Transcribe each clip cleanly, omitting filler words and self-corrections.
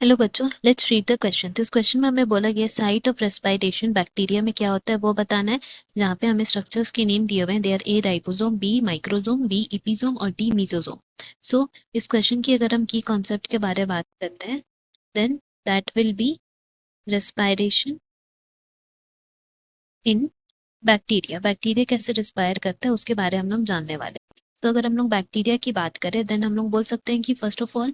Hello बच्चों, let's read the question. तो इस क्वेश्चन में हमें बोला गया साइट ऑफ रेस्पिरेशन बैक्टीरिया में क्या होता है वो बताना है। जहाँ पे हमें स्ट्रक्चर्स के नेम दिए हुए हैं, they are A ribosome, B microsome, B episome और डी मीसोसोम। सो इस क्वेश्चन की अगर हम की कॉन्सेप्ट के बारे में बात करते हैं, then that will be respiration in bacteria. Bacteria कैसे रिस्पायर करता है उसके बारे में हम लोग जानने वाले हैं। तो अगर हम लोग बैक्टीरिया की बात करें, देन हम लोग बोल सकते हैं कि first of all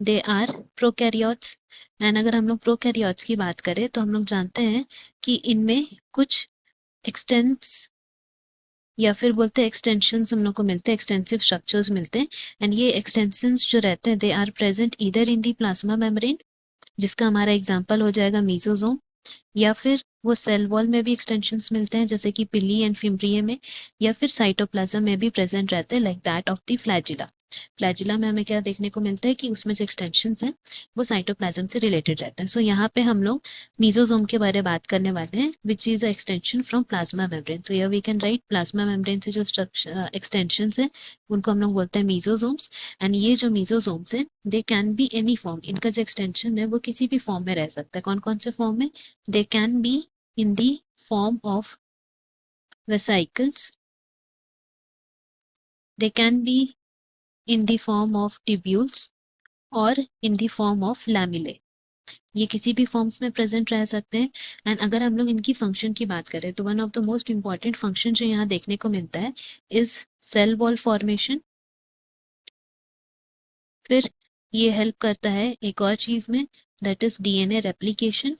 they are prokaryotes. And अगर हम लोग प्रोकैरियोट्स की बात करें तो हम लोग जानते हैं कि इनमें कुछ एक्सटेंस या फिर बोलते हैं एक्सटेंशंस हम लोग को मिलते हैं, एक्सटेंसिव स्ट्रक्चर्स मिलते हैं। एंड ये एक्सटेंशंस जो रहते हैं, they are present either in the plasma membrane, जिसका हमारा एग्जांपल हो जाएगा मीसोसोम, या फिर वो सेल वॉल में भी एक्सटेंशंस मिलते हैं जैसे कि पिली एंड फिम्ब्रिये में, या फिर साइटोप्लाज्म में भी प्रेजेंट रहते हैं like that of the flagella. Flagella में हमें क्या देखने को मिलता है कि उसमें जो एक्सटेंशंस हैं वो साइटोप्लाज्म से रिलेटेड रहते हैं। सो यहाँ पे हम लोग मीजोसोम के बारे में बात करने वाले हैं, which is a extension from plasma membrane. So यहाँ we can write plasma membrane से जो स्ट्रक्चर एक्सटेंशंस हैं उनको हम लोग बोलते हैं मीजोसोम्स। एंड ये जो मीजोसोम्स हैं, they can be any form. इनका जो एक्सटेंशन है वो किसी भी फॉर्म में रह सकता है। कौन कौन से फॉर्म में? They can be in the form of vesicles, they can be in the form of tubules और in the form of lamellae। ये किसी भी फॉर्म्स में प्रेजेंट रह सकते हैं। एंड अगर हम लोग इनकी फंक्शन की बात करें तो one of the most important function जो यहाँ देखने को मिलता है इज सेल वॉल फॉर्मेशन। फिर ये हेल्प करता है एक और चीज में, दैट इज डीएनए रेप्लिकेशन,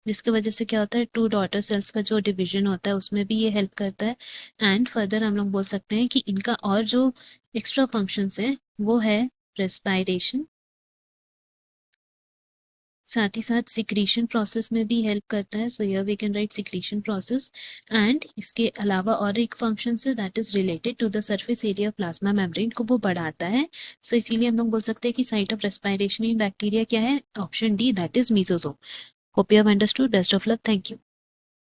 जिसकी वजह से क्या होता है, टू डॉटर सेल्स का जो डिवीजन होता है उसमें भी ये हेल्प करता है। एंड फर्दर हम लोग बोल सकते हैं कि इनका और जो एक्स्ट्रा फंक्शंस है वो है रेस्पायरेशन, साथ ही साथ सिक्रीशन प्रोसेस में भी हेल्प करता है। So here we can write secretion process. And इसके अलावा और एक फंक्शन है that is related to the surface area plasma membrane को वो बढ़ाता है। सो इसीलिए हम लोग बोल सकते हैं कि site of respiration in bacteria क्या है? Option D, that is mesosome. Hope you have understood. Best of luck. Thank you.